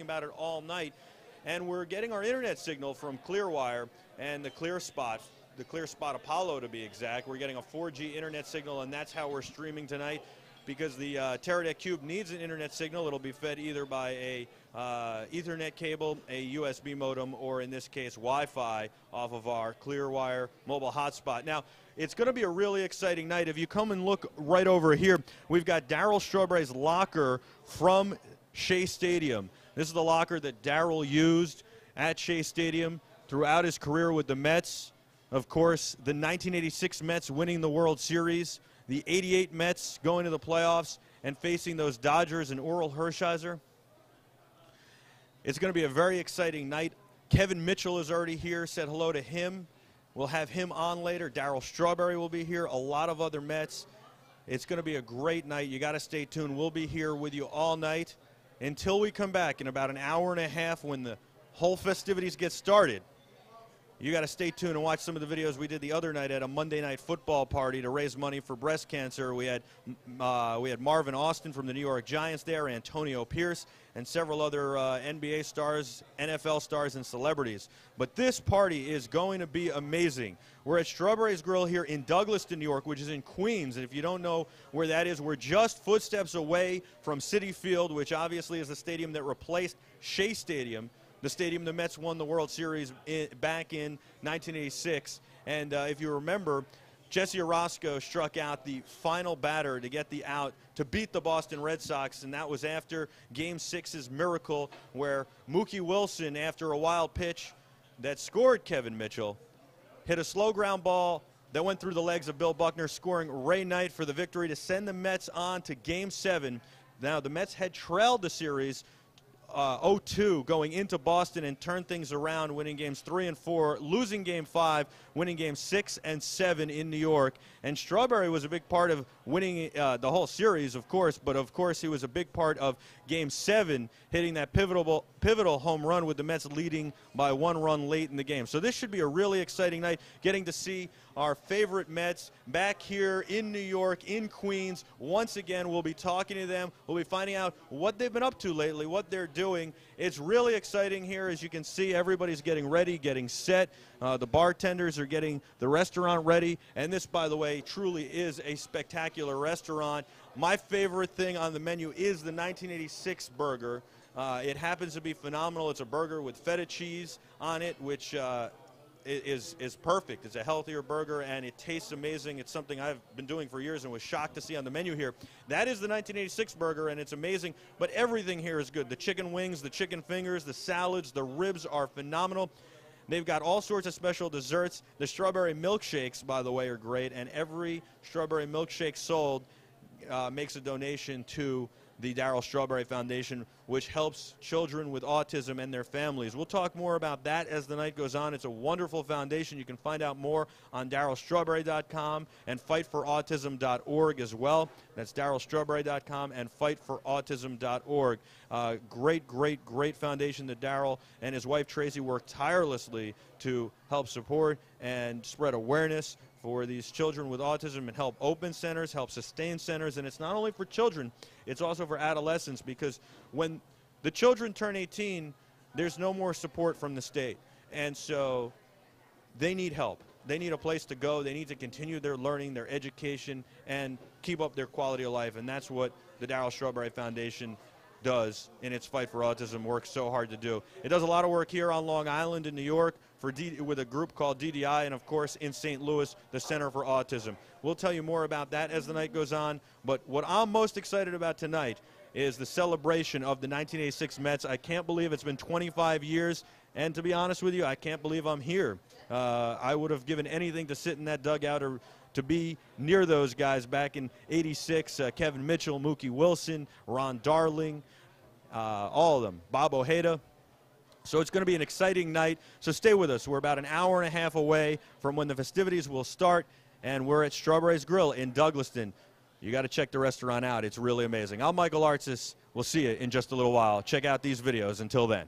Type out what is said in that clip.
about it all night. And we're getting our internet signal from Clearwire and the Clear Spot Apollo to be exact. We're getting a 4G internet signal, and that's how we're streaming tonight, because the Teradek Cube needs an internet signal. It'll be fed either by a Ethernet cable, a USB modem, or in this case Wi-Fi off of our Clearwire mobile hotspot. Now, it's going to be a really exciting night. If you come and look right over here, we've got Darryl Strawberry's locker from Shea Stadium. This is the locker that Darryl used at Shea Stadium throughout his career with the Mets. Of course, the 1986 Mets winning the World Series, the 88 Mets going to the playoffs and facing those Dodgers and Oral Hershiser. It's going to be a very exciting night. Kevin Mitchell is already here. Said hello to him. We'll have him on later. Darryl Strawberry will be here. A lot of other Mets. It's going to be a great night. You got to stay tuned. We'll be here with you all night until we come back in about an hour and a half when the whole festivities get started. You got to stay tuned and watch some of the videos we did the other night at a Monday Night Football party to raise money for breast cancer. We had Marvin Austin from the New York Giants there, Antonio Pierce, and several other NBA stars, NFL stars, and celebrities. But this party is going to be amazing. We're at Strawberry's Grill here in Douglaston, New York, which is in Queens. And if you don't know where that is, we're just footsteps away from Citi Field, which obviously is the stadium that replaced Shea Stadium, the stadium the Mets won the World Series back in 1986. And if you remember, Jesse Orosco struck out the final batter to get the out to beat the Boston Red Sox, and that was after Game 6's miracle where Mookie Wilson, after a wild pitch that scored Kevin Mitchell, hit a slow ground ball that went through the legs of Bill Buckner, scoring Ray Knight for the victory to send the Mets on to Game 7. Now, the Mets had trailed the series 0-2 going into Boston and turned things around, winning games 3 and 4, losing game 5, winning games 6 and 7 in New York. And Strawberry was a big part of winning the whole series, of course, but of course he was a big part of game 7, hitting that pivotal home run with the Mets leading by 1 run late in the game. So this should be a really exciting night, getting to see our favorite Mets back here in New York, in Queens. Once again, we'll be talking to them. We'll be finding out what they've been up to lately, what they're doing. It's really exciting here. As you can see, everybody's getting ready, getting set. The bartenders are getting the restaurant ready. And this, by the way, truly is a spectacular restaurant. My favorite thing on the menu is the 1986 burger. It happens to be phenomenal. It's a burger with feta cheese on it, which is perfect. It's a healthier burger, and it tastes amazing. It's something I've been doing for years and was shocked to see on the menu here. That is the 1986 burger, and it's amazing, but everything here is good. The chicken wings, the chicken fingers, the salads, the ribs are phenomenal. They've got all sorts of special desserts. The strawberry milkshakes, by the way, are great, and every strawberry milkshake sold makes a donation to the Darryl Strawberry Foundation, which helps children with autism and their families. We'll talk more about that as the night goes on. It's a wonderful foundation. You can find out more on darrylstrawberry.com and fightforautism.org as well. That's darrylstrawberry.com and fightforautism.org. Great foundation that Darryl and his wife Tracy work tirelessly to help support and spread awareness for these children with autism, and help open centers, help sustain centers. And it's not only for children, it's also for adolescents, because when the children turn 18, there's no more support from the state. And so they need help. They need a place to go. They need to continue their learning, their education, and keep up their quality of life. And that's what the Darryl Strawberry Foundation does in its fight for autism, works so hard to do. It does a lot of work here on Long Island in New York with a group called DDI, and of course in St. Louis, the Center for Autism. We'll tell you more about that as the night goes on, but what I'm most excited about tonight is the celebration of the 1986 Mets. I can't believe it's been 25 years, and to be honest with you, I can't believe I'm here. I would have given anything to sit in that dugout or to be near those guys back in '86, Kevin Mitchell, Mookie Wilson, Ron Darling, all of them, Bob Ojeda. So it's going to be an exciting night, so stay with us. We're about an hour and a half away from when the festivities will start, and we're at Strawberry's Grill in Douglaston. You got to check the restaurant out. It's really amazing. I'm Michael Artsis. We'll see you in just a little while. Check out these videos. Until then.